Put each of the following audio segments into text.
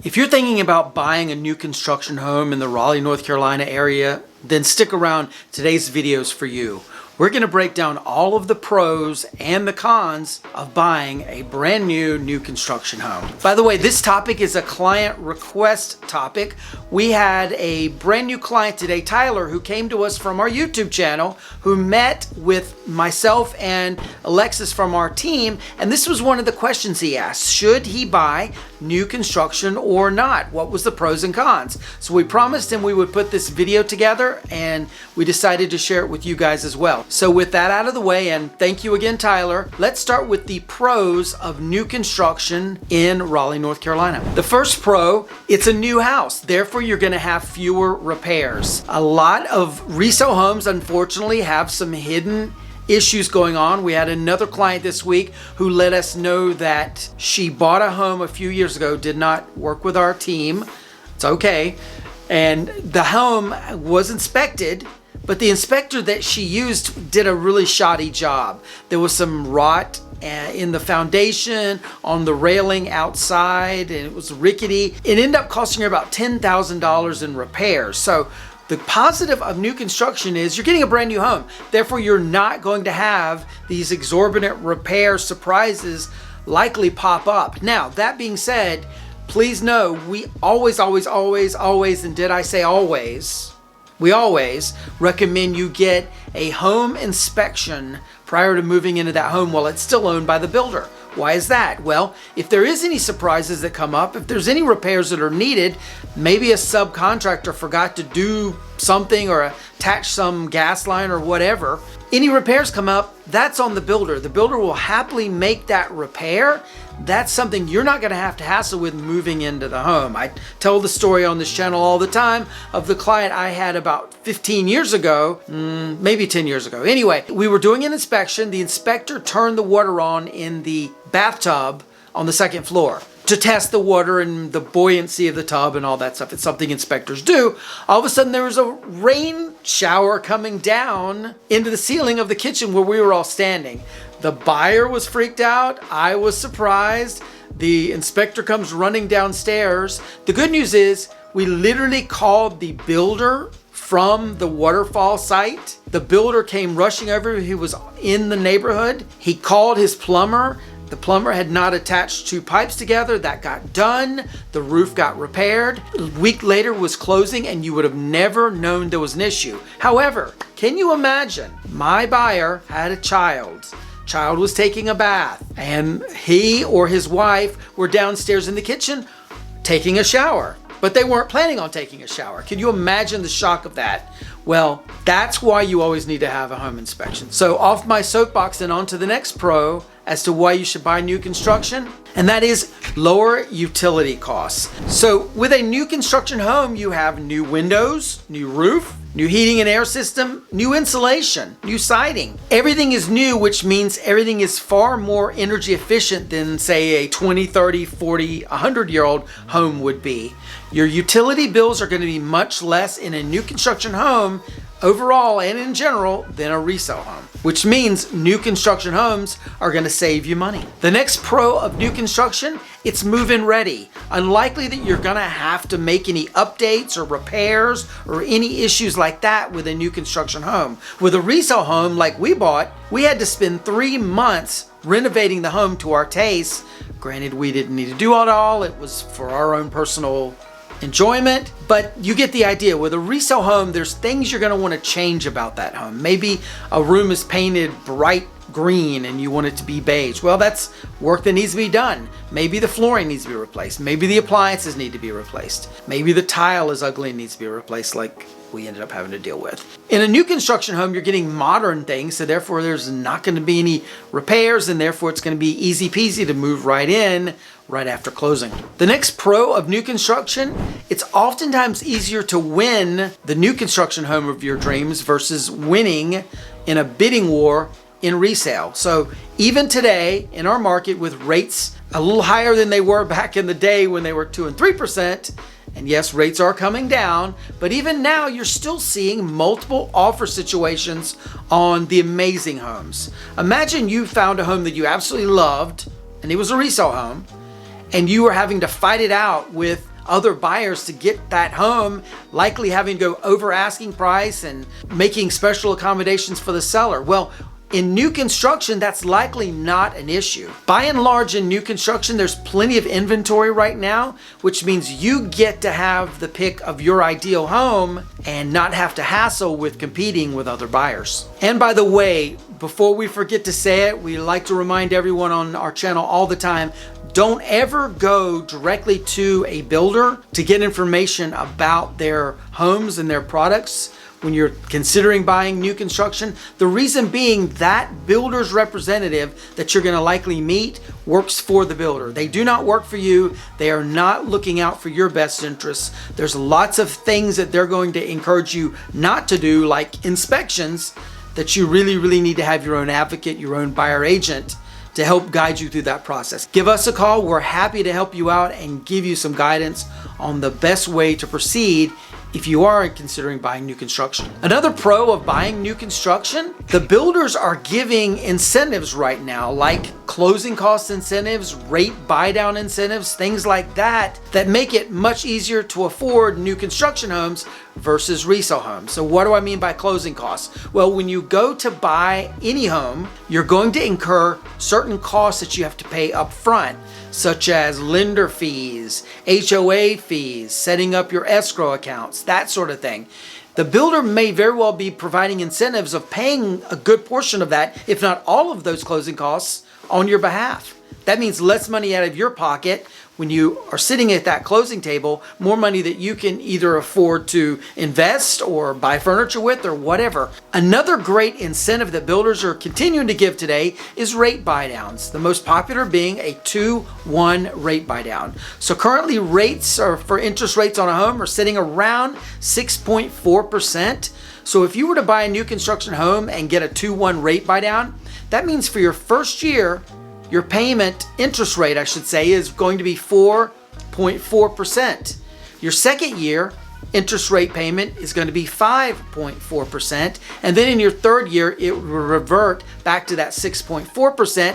If you're thinking about buying a new construction home in the Raleigh, North Carolina area, then stick around. Today's video is for you. We're going to break down all of the pros and the cons of buying a brand new construction home. By the way, this topic is a client request topic. We had a brand new client today, Tyler, who came to us from our YouTube channel, who met with myself and Alexis from our team. And this was one of the questions he asked. Should he buy new construction or not? What was the pros and cons? So we promised him we would put this video together, and we decided to share it with you guys as well. So with that out of the way, and thank you again, Tyler, let's start with the pros of new construction in Raleigh, North Carolina. The first pro, it's a new house. Therefore, you're going to have fewer repairs. A lot of resale homes, unfortunately, have some hidden issues going on. We had another client this week who let us know that she bought a home a few years ago, did not work with our team. It's okay. And the home was inspected, but the inspector that she used did a really shoddy job. There was some rot in the foundation, on the railing outside, and it was rickety. It ended up costing her about $10,000 in repairs. So the positive of new construction is you're getting a brand new home. Therefore, you're not going to have these exorbitant repair surprises likely pop up. Now, that being said, please know we always, and did I say always, we always recommend you get a home inspection prior to moving into that home while it's still owned by the builder. Why is that? Well, if there is any surprises that come up, if there's any repairs that are needed, maybe a subcontractor forgot to do something or attach some gas line or whatever, any repairs come up, that's on the builder. The builder will happily make that repair. That's something you're not going to have to hassle with moving into the home. I tell the story on this channel all the time of the client I had about 15 years ago, maybe 10 years ago. Anyway, we were doing an inspection. The inspector turned the water on in the bathtub on the second floor to test the water and the buoyancy of the tub and all that stuff. It's something inspectors do. All of a sudden there was a rain shower coming down into the ceiling of the kitchen where we were all standing. The buyer was freaked out. I was surprised. The inspector comes running downstairs. The good news is we literally called the builder from the waterfall site. The builder came rushing over. He was in the neighborhood. He called his plumber. The plumber had not attached two pipes together. That got done. The roof got repaired. A week later was closing, and you would have never known there was an issue. However, can you imagine? My buyer had a child. Child was taking a bath, and he or his wife were downstairs in the kitchen taking a shower, but they weren't planning on taking a shower. Can you imagine the shock of that? Well, that's why you always need to have a home inspection. So off my soapbox and on to the next pro as to why you should buy new construction, and that is lower utility costs. So with a new construction home, you have new windows, new roof, new heating and air system, new insulation, new siding. Everything is new, which means everything is far more energy efficient than, say, a 20, 30, 40, 100-year-old home would be. Your utility bills are going to be much less in a new construction home overall and in general than a resale home, which means new construction homes are going to save you money. The next pro of new construction, it's move-in ready. Unlikely that you're going to have to make any updates or repairs or any issues like that with a new construction home. With a resale home like we bought, we had to spend 3 months renovating the home to our taste. Granted, we didn't need to do it all. It was for our own personal enjoyment, but you get the idea. With a resale home, there's things you're going to want to change about that home. Maybe a room is painted bright green and you want it to be beige. Well, that's work that needs to be done. Maybe the flooring needs to be replaced. Maybe the appliances need to be replaced. Maybe the tile is ugly and needs to be replaced, like we ended up having to deal with. In a new construction home, you're getting modern things, so therefore there's not going to be any repairs, and therefore it's going to be easy peasy to move right in right after closing. The next pro of new construction, it's oftentimes easier to win the new construction home of your dreams versus winning in a bidding war in resale. So even today in our market, with rates a little higher than they were back in the day when they were 2 and 3%, and yes, rates are coming down, but even now you're still seeing multiple offer situations on the amazing homes. Imagine you found a home that you absolutely loved, and it was a resale home, and you were having to fight it out with other buyers to get that home, likely having to go over asking price and making special accommodations for the seller. Well, in new construction, that's likely not an issue. By and large, in new construction, there's plenty of inventory right now, which means you get to have the pick of your ideal home and not have to hassle with competing with other buyers. And by the way, before we forget to say it, we like to remind everyone on our channel all the time, don't ever go directly to a builder to get information about their homes and their products when you're considering buying new construction. The reason being that builder's representative that you're going to likely meet works for the builder. They do not work for you. They are not looking out for your best interests. There's lots of things that they're going to encourage you not to do, like inspections, that you really need to have your own advocate, your own buyer agent to help guide you through that process. Give us a call. We're happy to help you out and give you some guidance on the best way to proceed if you are considering buying new construction. Another pro of buying new construction, the builders are giving incentives right now, like closing cost incentives, rate buy down incentives, things like that, that make it much easier to afford new construction homes versus resale homes. So what do I mean by closing costs? Well, when you go to buy any home, you're going to incur certain costs that you have to pay up front, such as lender fees, HOA fees, setting up your escrow accounts, that sort of thing. The builder may very well be providing incentives of paying a good portion of that, if not all of those closing costs, on your behalf. That means less money out of your pocket when you are sitting at that closing table, more money that you can either afford to invest or buy furniture with or whatever. Another great incentive that builders are continuing to give today is rate buy downs, the most popular being a 2-1 rate buy down. So currently rates are for interest rates on a home are sitting around 6.4%. So if you were to buy a new construction home and get a 2-1 rate buy down, that means for your first year, your payment interest rate, I should say, is going to be 4.4%. Your second year interest rate payment is going to be 5.4%. And then in your third year, it will revert back to that 6.4%.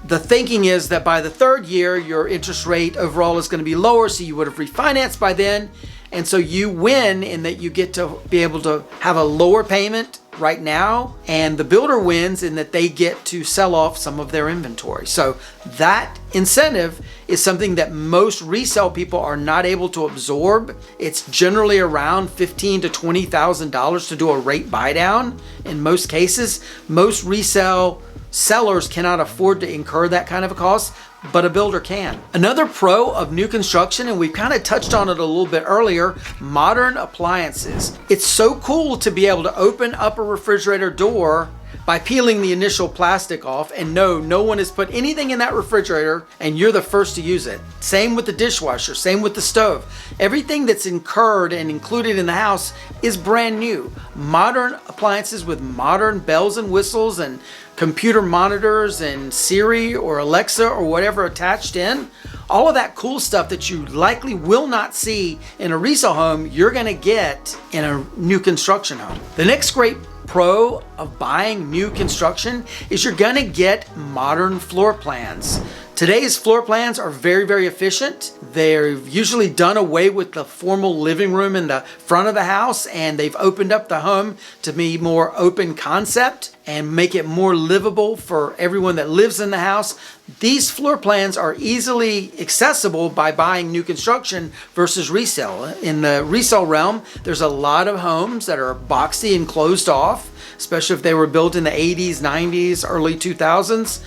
The thinking is that by the third year, your interest rate overall is going to be lower, so you would have refinanced by then. And so you win in that you get to be able to have a lower payment right now, and the builder wins in that they get to sell off some of their inventory. So that incentive is something that most resale people are not able to absorb. It's generally around $15,000 to $20,000 to do a rate buy down. In most cases, most resale sellers cannot afford to incur that kind of a cost, but a builder can. Another pro of new construction, and we kind of touched on it a little bit earlier, modern appliances. It's so cool to be able to open up a refrigerator door by peeling the initial plastic off, and no one has put anything in that refrigerator and you're the first to use it. Same with the dishwasher, same with the stove. Everything that's incurred and included in the house is brand new. Modern appliances with modern bells and whistles and computer monitors and Siri or Alexa or whatever attached in. All of that cool stuff that you likely will not see in a resale home, you're gonna get in a new construction home. The next great pro of buying new construction is you're gonna get modern floor plans. Today's floor plans are very efficient. They're usually done away with the formal living room in the front of the house, and they've opened up the home to be more open concept and make it more livable for everyone that lives in the house. These floor plans are easily accessible by buying new construction versus resale. In the resale realm, there's a lot of homes that are boxy and closed off, especially if they were built in the 80s, 90s, early 2000s.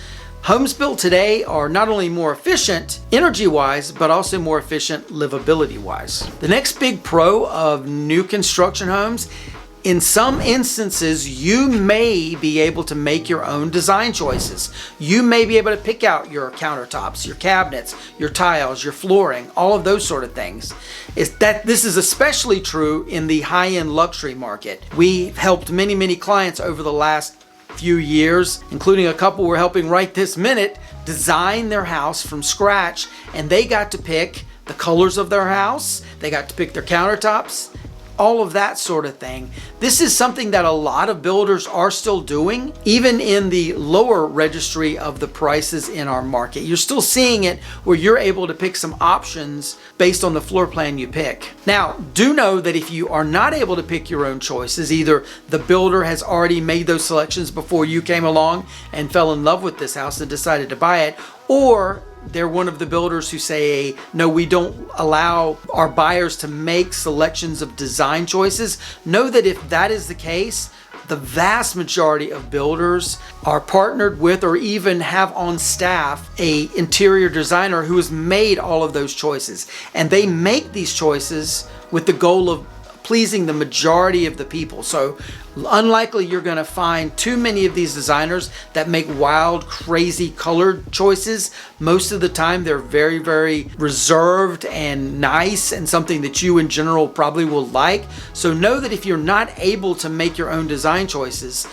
Homes built today are not only more efficient energy-wise, but also more efficient livability-wise. The next big pro of new construction homes, in some instances, you may be able to make your own design choices. You may be able to pick out your countertops, your cabinets, your tiles, your flooring, all of those sort of things. This is especially true in the high-end luxury market. We've helped many clients over the last few years, including a couple we're helping right this minute, design their house from scratch, and they got to pick the colors of their house, they got to pick their countertops, all of that sort of thing. This is something that a lot of builders are still doing, even in the lower registry of the prices in our market. You're still seeing it where you're able to pick some options based on the floor plan you pick. Now, do know that if you are not able to pick your own choices, either the builder has already made those selections before you came along and fell in love with this house and decided to buy it, or they're one of the builders who say, no, we don't allow our buyers to make selections of design choices. Know that if that is the case, the vast majority of builders are partnered with or even have on staff a interior designer who has made all of those choices. And they make these choices with the goal of pleasing the majority of the people. So unlikely you're going to find too many of these designers that make wild, crazy colored choices. Most of the time they're very, very reserved and nice, and something that you in general probably will like. So know that if you're not able to make your own design choices,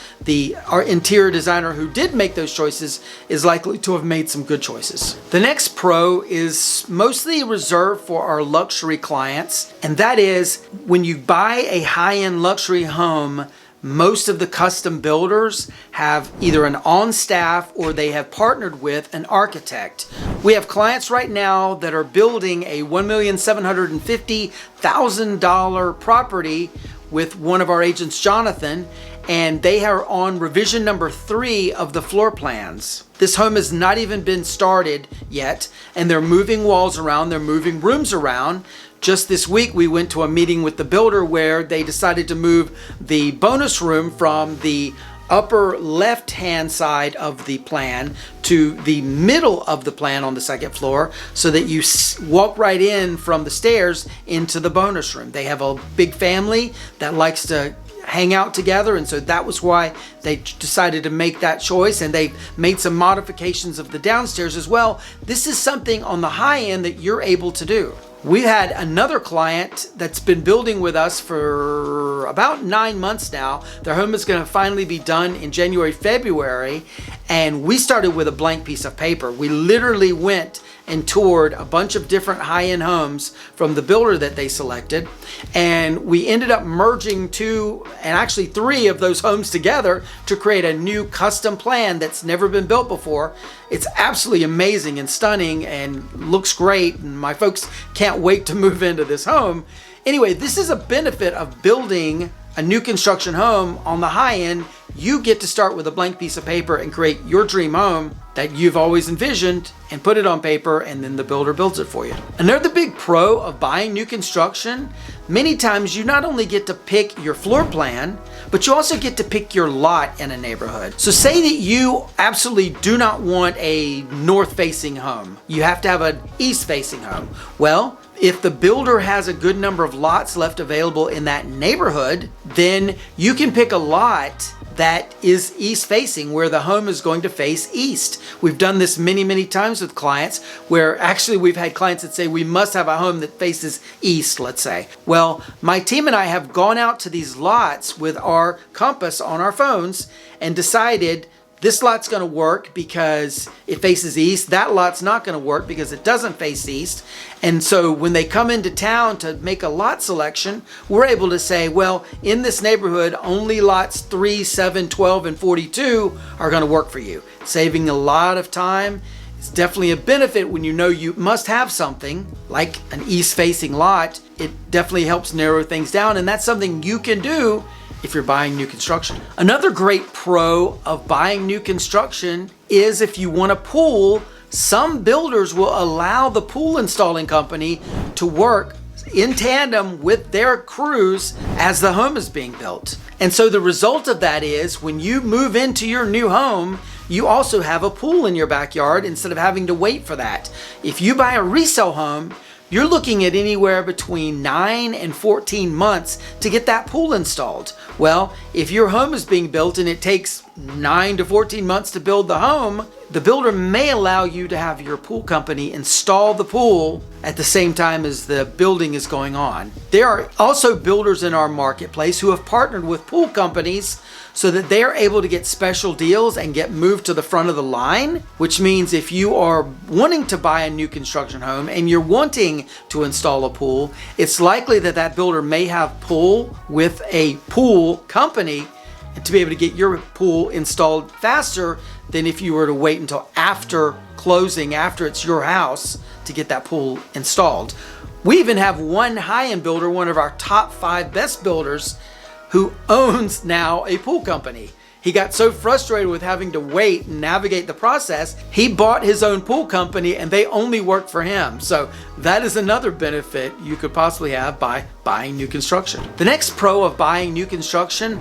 our interior designer who did make those choices is likely to have made some good choices. The next pro is mostly reserved for our luxury clients, and that is when you buy a high-end luxury home, most of the custom builders have either an on-staff or they have partnered with an architect. We have clients right now that are building a $1,750,000 property with one of our agents, Jonathan, and they are on revision number 3 of the floor plans. This home has not even been started yet, and they're moving walls around, they're moving rooms around. Just this week, we went to a meeting with the builder where they decided to move the bonus room from the upper left-hand side of the plan to the middle of the plan on the second floor, so that you walk right in from the stairs into the bonus room. They have a big family that likes to hang out together, and so that was why they decided to make that choice, and they made some modifications of the downstairs as well. This is something on the high end that you're able to do. We had another client that's been building with us for about 9 months now. Their home is going to finally be done in January, February, and we started with a blank piece of paper. We literally went and toured a bunch of different high-end homes from the builder that they selected, and we ended up merging 2 and actually 3 of those homes together to create a new custom plan that's never been built before. It's absolutely amazing and stunning and looks great, and my folks can't wait to move into this home. Anyway, this is a benefit of building a new construction home on the high end. You get to start with a blank piece of paper and create your dream home that you've always envisioned and put it on paper, and then the builder builds it for you. Another big pro of buying new construction, many times you not only get to pick your floor plan, but you also get to pick your lot in a neighborhood. So say that you absolutely do not want a north-facing home. You have to have an east-facing home. Well, if the builder has a good number of lots left available in that neighborhood, then you can pick a lot that is east facing, where the home is going to face east. We've done this many, many times with clients, where actually we've had clients that say we must have a home that faces east, let's say. Well, my team and I have gone out to these lots with our compass on our phones and decided this lot's going to work because it faces east. That lot's not going to work because it doesn't face east. And so when they come into town to make a lot selection, we're able to say, well, in this neighborhood, only lots 3, 7, 12, and 42 are going to work for you. Saving a lot of time. It's definitely a benefit when you know you must have something like an east-facing lot. It definitely helps narrow things down, and that's something you can do if you're buying new construction. Another great pro of buying new construction is if you want a pool, some builders will allow the pool installing company to work in tandem with their crews as the home is being built. And so the result of that is when you move into your new home, you also have a pool in your backyard instead of having to wait for that. If you buy a resale home, you're looking at anywhere between 9 and 14 months to get that pool installed. Well, if your home is being built and it takes 9 to 14 months to build the home, the builder may allow you to have your pool company install the pool at the same time as the building is going on. There are also builders in our marketplace who have partnered with pool companies so that they're able to get special deals and get moved to the front of the line, which means if you are wanting to buy a new construction home and you're wanting to install a pool, it's likely that that builder may have pull with a pool company to be able to get your pool installed faster than if you were to wait until after closing, after it's your house, to get that pool installed. We even have one high-end builder, one of our top 5 best builders, who owns now a pool company. He got so frustrated with having to wait and navigate the process, he bought his own pool company and they only work for him. So that is another benefit you could possibly have by buying new construction. The next pro of buying new construction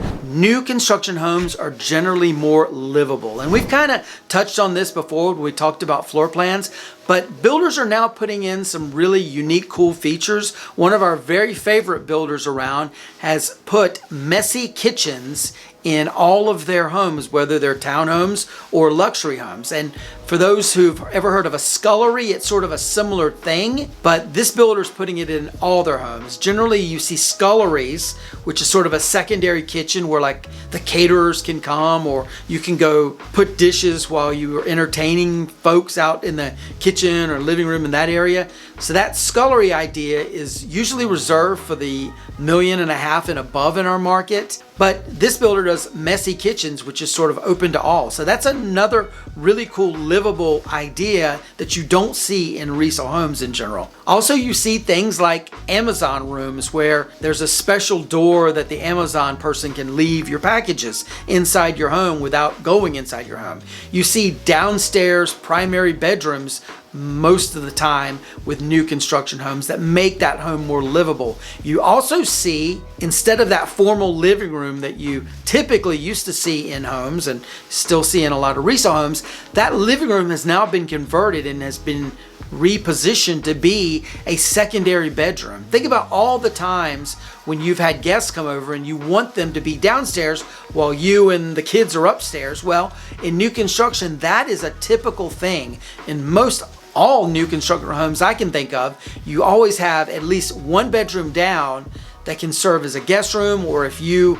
homes are generally more livable. And we've kind of touched on this before when we talked about floor plans, but builders are now putting in some really unique, cool features. One of our very favorite builders around has put messy kitchens in all of their homes, whether they're townhomes or luxury homes. And for those who've ever heard of a scullery, it's sort of a similar thing, but this builder's putting it in all their homes. Generally, you see sculleries, which is sort of a secondary kitchen where like the caterers can come, or you can go put dishes while you are entertaining folks out in the kitchen or living room in that area. So that scullery idea is usually reserved for the $1.5 million and above in our market. But this builder does messy kitchens, which is sort of open to all. So that's another really cool livable idea that you don't see in resale homes in general. Also, you see things like Amazon rooms where there's a special door that the Amazon person can leave your packages inside your home without going inside your home. You see downstairs primary bedrooms most of the time with new construction homes that make that home more livable. You also see, instead of that formal living room that you typically used to see in homes and still see in a lot of resale homes, that living room has now been converted and has been repositioned to be a secondary bedroom. Think about all the times when you've had guests come over and you want them to be downstairs while you and the kids are upstairs. Well, in new construction, that is a typical thing. In most all new construction homes I can think of, you always have at least one bedroom down that can serve as a guest room, or if you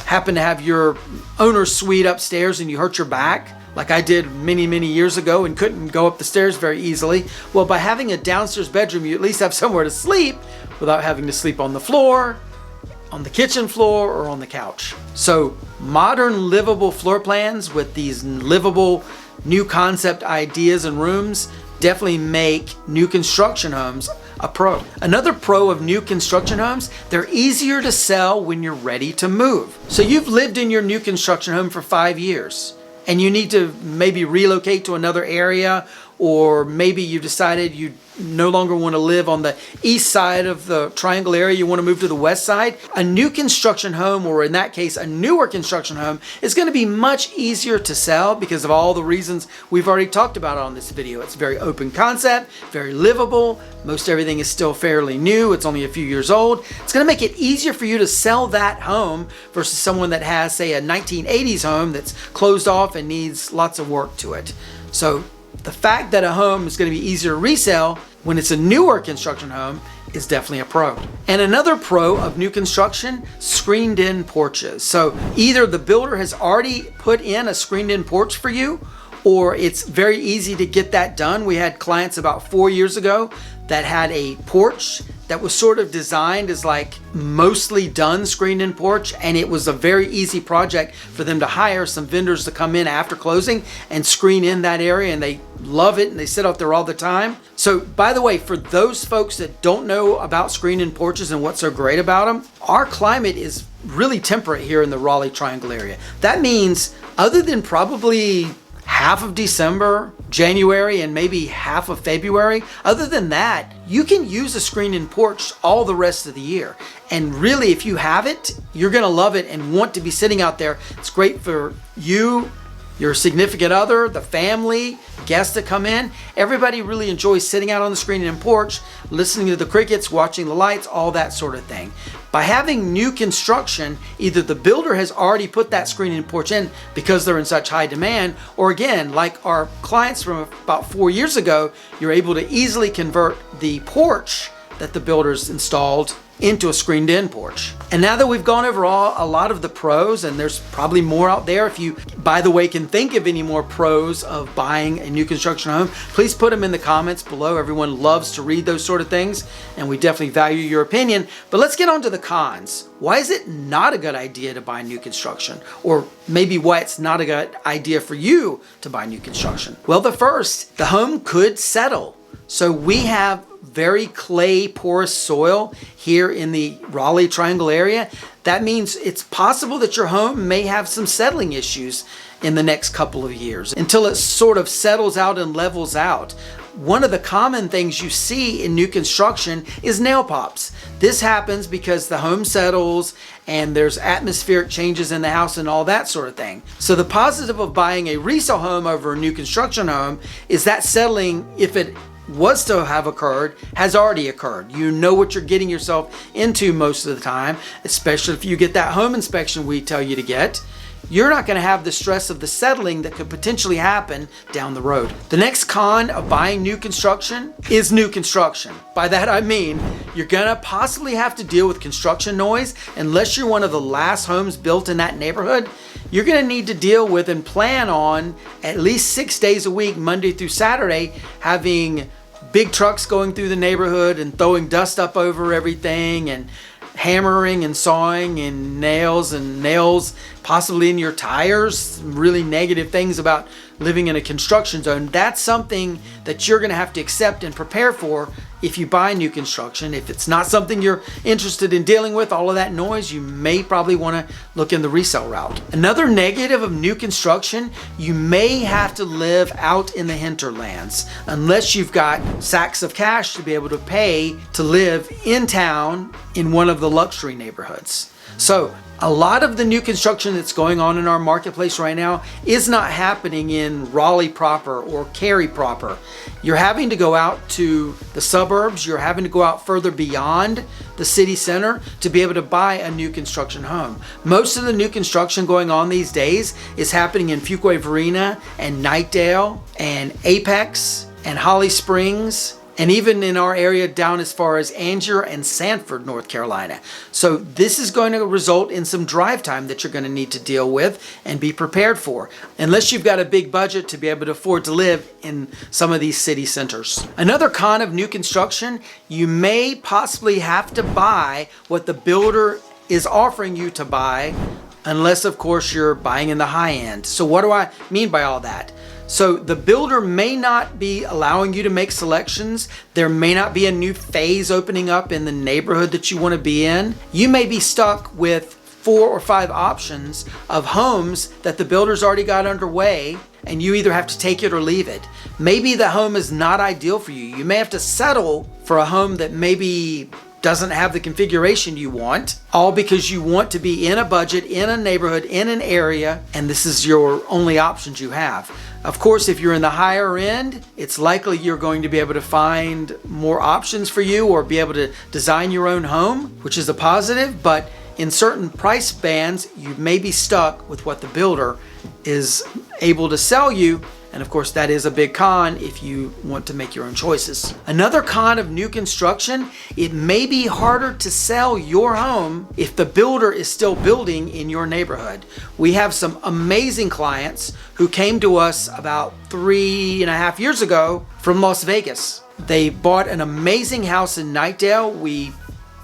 happen to have your owner's suite upstairs and you hurt your back, like I did many years ago and couldn't go up the stairs very easily, well, by having a downstairs bedroom, you at least have somewhere to sleep without having to sleep on the floor, on the kitchen floor, or on the couch. So modern livable floor plans with these livable new concept ideas and rooms definitely make new construction homes a pro. Another pro of new construction homes, they're easier to sell when you're ready to move. So you've lived in your new construction home for 5 years and you need to maybe relocate to another area, or maybe you decided you no longer want to live on the east side of the triangle area, you want to move to the west side. A new construction home, or in that case, a newer construction home, is going to be much easier to sell because of all the reasons we've already talked about on this video. It's very open concept, very livable. Most everything is still fairly new. It's only a few years old. It's going to make it easier for you to sell that home versus someone that has, say, a 1980s home that's closed off and needs lots of work to it. So the fact that a home is going to be easier to resell when it's a newer construction home is definitely a pro. And another pro of new construction, screened in porches. So either the builder has already put in a screened in porch for you, or it's very easy to get that done. We had clients about 4 years ago that had a porch that was sort of designed as like mostly done screened in porch, and it was a very easy project for them to hire some vendors to come in after closing and screen in that area, and they love it and they sit out there all the time. So by the way, for those folks that don't know about screened in porches and what's so great about them, our climate is really temperate here in the Raleigh Triangle area. That means other than probably half of December, January, and maybe half of February, other than that, you can use a screen-in porch all the rest of the year. And really, if you have it, you're gonna love it and want to be sitting out there. It's great for you your significant other, the family, guests that come in. Everybody really enjoys sitting out on the screen and porch, listening to the crickets, watching the lights, all that sort of thing. By having new construction, either the builder has already put that screen and porch in because they're in such high demand, or again, like our clients from about 4 years ago, you're able to easily convert the porch that the builders installed into a screened-in porch. And now that we've gone over a lot of the pros, and there's probably more out there, if you, by the way, can think of any more pros of buying a new construction home, please put them in the comments below. Everyone loves to read those sort of things, and we definitely value your opinion. But let's get on to the cons. Why is it not a good idea to buy new construction? Or maybe why it's not a good idea for you to buy new construction? Well, the first, the home could settle. So we have very clay porous soil here in the Raleigh Triangle area. That means it's possible that your home may have some settling issues in the next couple of years until it sort of settles out and levels out. One of the common things you see in new construction is nail pops. This happens because the home settles and there's atmospheric changes in the house and all that sort of thing. So the positive of buying a resale home over a new construction home is that settling, if it was to have occurred, has already occurred. You know what you're getting yourself into most of the time, especially if you get that home inspection we tell you to get. You're not going to have the stress of the settling that could potentially happen down the road. The next con of buying new construction is new construction. By that I mean, you're going to possibly have to deal with construction noise unless you're one of the last homes built in that neighborhood. You're going to need to deal with and plan on at least 6 days a week, Monday through Saturday, having big trucks going through the neighborhood and throwing dust up over everything and hammering and sawing and nails possibly in your tires. Really negative things about living in a construction zone. That's something that you're going to have to accept and prepare for if you buy new construction. If it's not something you're interested in dealing with, all of that noise, you may probably want to look in the resale route. Another negative of new construction, you may have to live out in the hinterlands unless you've got sacks of cash to be able to pay to live in town in one of the luxury neighborhoods. So a lot of the new construction that's going on in our marketplace right now is not happening in Raleigh proper or Cary proper. You're having to go out to the suburbs, you're having to go out further beyond the city center to be able to buy a new construction home. Most of the new construction going on these days is happening in Fuquay Varina and Knightdale and Apex and Holly Springs, and even in our area down as far as Angier and Sanford, North Carolina. So this is going to result in some drive time that you're going to need to deal with and be prepared for, unless you've got a big budget to be able to afford to live in some of these city centers. Another con of new construction, you may possibly have to buy what the builder is offering you to buy, unless of course you're buying in the high end. So what do I mean by all that? So the builder may not be allowing you to make selections. There may not be a new phase opening up in the neighborhood that you want to be in. You may be stuck with 4 or 5 options of homes that the builder's already got underway, and you either have to take it or leave it. Maybe the home is not ideal for you. You may have to settle for a home that maybe doesn't have the configuration you want, all because you want to be in a budget, in a neighborhood, in an area, and this is your only options you have. Of course, if you're in the higher end, it's likely you're going to be able to find more options for you or be able to design your own home, which is a positive, but in certain price bands, you may be stuck with what the builder is able to sell you. And of course, that is a big con if you want to make your own choices. Another con of new construction, it may be harder to sell your home if the builder is still building in your neighborhood. We have some amazing clients who came to us about 3.5 years ago from Las Vegas. They bought an amazing house in Knightdale. We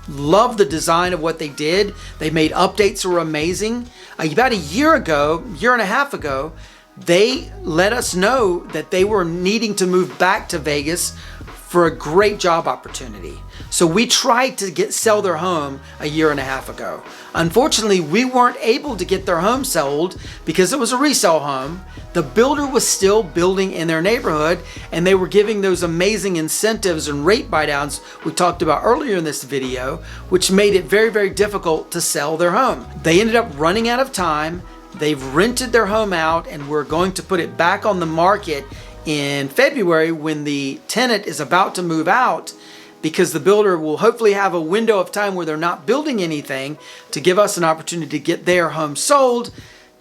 love the design of what they did. They made updates that were amazing. About a year and a half ago, they let us know that they were needing to move back to Vegas for a great job opportunity. So we tried to sell their home a year and a half ago. Unfortunately, we weren't able to get their home sold because it was a resale home. The builder was still building in their neighborhood, and they were giving those amazing incentives and rate buydowns we talked about earlier in this video, which made it very, very difficult to sell their home. They ended up running out of time. they've rented their home out and we're going to put it back on the market in February when the tenant is about to move out, because the builder will hopefully have a window of time where they're not building anything to give us an opportunity to get their home sold.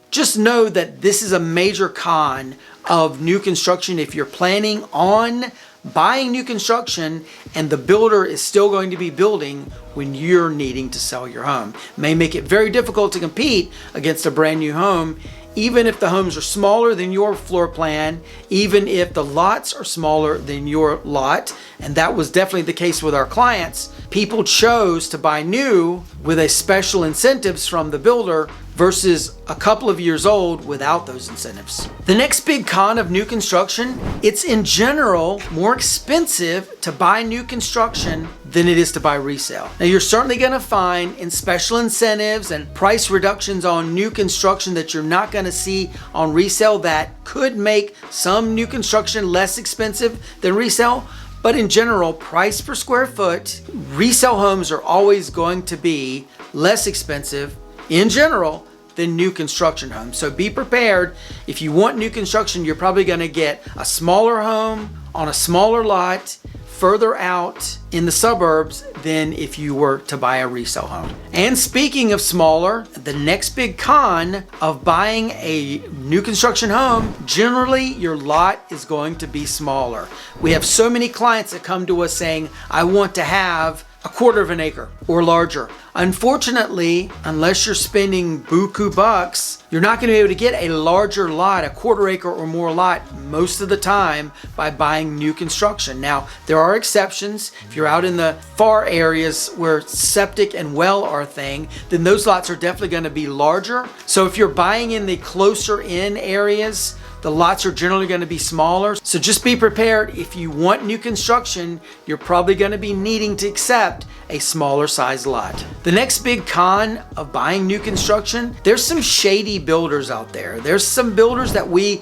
Just know that this is a major con of new construction. If you're planning on buying new construction and the builder is still going to be building when you're needing to sell your home, it may make it very difficult to compete against a brand new home, even if the homes are smaller than your floor plan, even if the lots are smaller than your lot. And that was definitely the case with our clients. People chose to buy new with a special incentives from the builder versus a couple of years old without those incentives. The next big con of new construction, it's in general more expensive to buy new construction than it is to buy resale. Now, you're certainly going to find in special incentives and price reductions on new construction that you're not going to see on resale that could make some new construction less expensive than resale. But in general, price per square foot, resale homes are always going to be less expensive in general than new construction homes. So be prepared. If you want new construction, you're probably going to get a smaller home on a smaller lot further out in the suburbs than if you were to buy a resale home. And speaking of smaller, the next big con of buying a new construction home, generally your lot is going to be smaller. We have so many clients that come to us saying, I want to have a quarter of an acre or larger. Unfortunately, unless you're spending buku bucks, you're not going to be able to get a larger lot, a quarter acre or more lot, most of the time by buying new construction. Now, there are exceptions. If you're out in the far areas where septic and well are a thing, then those lots are definitely going to be larger. So if you're buying in the closer in areas, the lots are generally going to be smaller. So just be prepared. If you want new construction, you're probably going to be needing to accept a smaller size lot. The next big con of buying new construction, there's some shady builders out there. There's some builders that we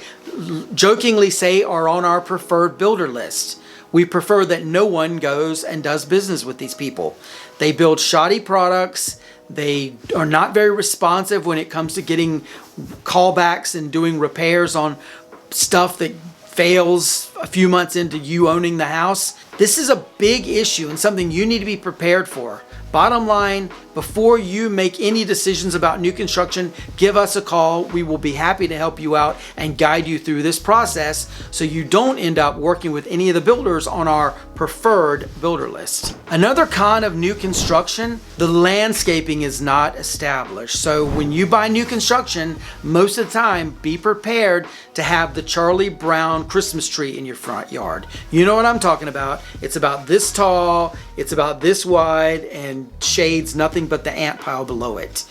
jokingly say are on our preferred builder list. We prefer that no one goes and does business with these people. They build shoddy products. They are not very responsive when it comes to getting callbacks and doing repairs on stuff that fails a few months into you owning the house. This is a big issue and something you need to be prepared for. Bottom line, before you make any decisions about new construction, give us a call. We will be happy to help you out and guide you through this process so you don't end up working with any of the builders on our preferred builder list. Another con of new construction, the landscaping is not established. So when you buy new construction, most of the time, be prepared to have the Charlie Brown Christmas tree in your front yard. You know what I'm talking about. It's about this tall, it's about this wide, and shades nothing but the ant pile below it.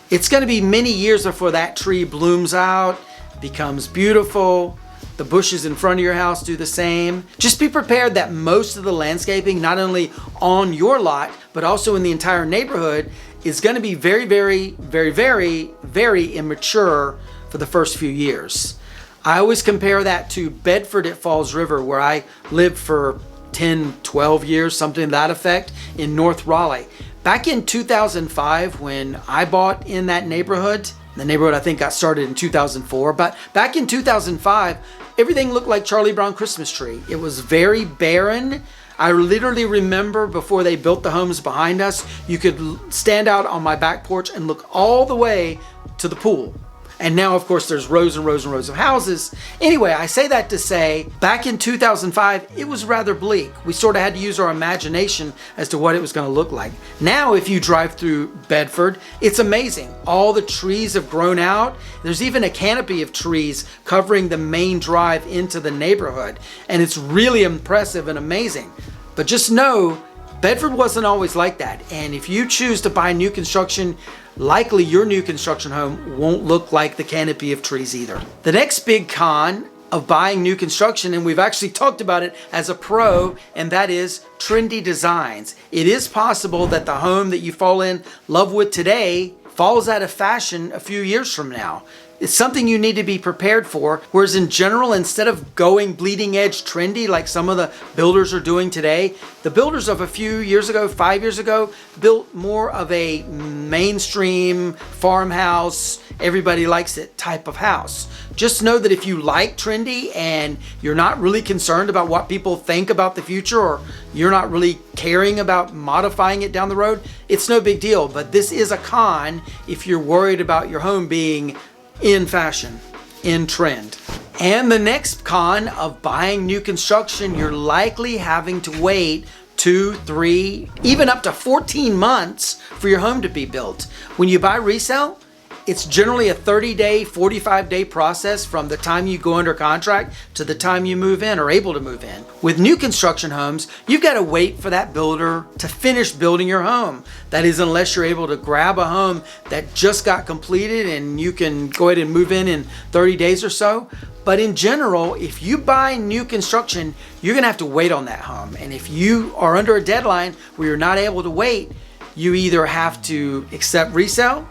It's going to be many years before that tree blooms out, becomes beautiful. The bushes in front of your house do the same. Just be prepared that most of the landscaping, not only on your lot, but also in the entire neighborhood, is going to be very, very, very, very, very immature for the first few years. I always compare that to Bedford at Falls River, where I lived for 10, 12 years, something to that effect, in North Raleigh. Back in 2005, when I bought in that neighborhood, the neighborhood I think got started in 2004, but back in 2005, everything looked like Charlie Brown Christmas tree. It was very barren. I literally remember before they built the homes behind us, you could stand out on my back porch and look all the way to the pool. And now, of course, there's rows and rows and rows of houses. Anyway, I say that to say, back in 2005, it was rather bleak. We sort of had to use our imagination as to what it was going to look like. Now, if you drive through Bedford, it's amazing. All the trees have grown out. There's even a canopy of trees covering the main drive into the neighborhood. And it's really impressive and amazing. But just know, Bedford wasn't always like that. And if you choose to buy new construction, likely your new construction home won't look like the canopy of trees either. The next big con of buying new construction, and we've actually talked about it as a pro, and that is Trendy Designs. It is possible that the home that you fall in love with today falls out of fashion a few years from now. It's something you need to be prepared for. Whereas in general, instead of going bleeding edge trendy like some of the builders are doing today, the builders of a few years ago, 5 years ago, built more of a mainstream farmhouse, everybody likes it type of house. Just know that if you like trendy and you're not really concerned about what people think about the future, or you're not really caring about modifying it down the road, it's no big deal. But this is a con if you're worried about your home being in fashion, in trend. And the next con of buying new construction, you're likely having to wait 2, 3, even up to 14 months for your home to be built. When you buy resale, it's generally a 30-day, 45-day process from the time you go under contract to the time you move in or able to move in. With new construction homes, you've got to wait for that builder to finish building your home. That is, unless you're able to grab a home that just got completed and you can go ahead and move in 30 days or so. But in general, if you buy new construction, you're gonna have to wait on that home. And if you are under a deadline where you're not able to wait, you either have to accept resale,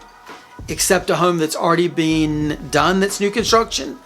accept a home that's already been done that's new construction,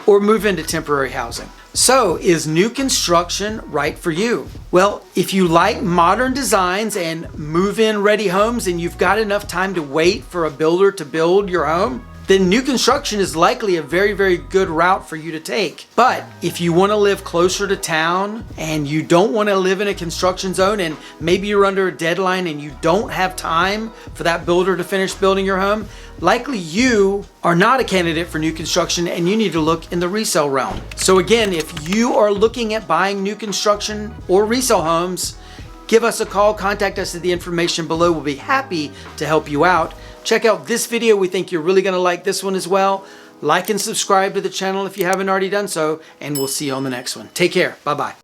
or move into temporary housing. So, is new construction right for you? Well, if you like modern designs and move-in ready homes and you've got enough time to wait for a builder to build your home, then new construction is likely a very, very good route for you to take. But if you want to live closer to town and you don't want to live in a construction zone, and maybe you're under a deadline and you don't have time for that builder to finish building your home, likely you are not a candidate for new construction and you need to look in the resale realm. So again, if you are looking at buying new construction or resale homes, give us a call, contact us at the information below. We'll be happy to help you out. Check out this video. We think you're really going to like this one as well. Like and subscribe to the channel if you haven't already done so, and we'll see you on the next one. Take care. Bye-bye.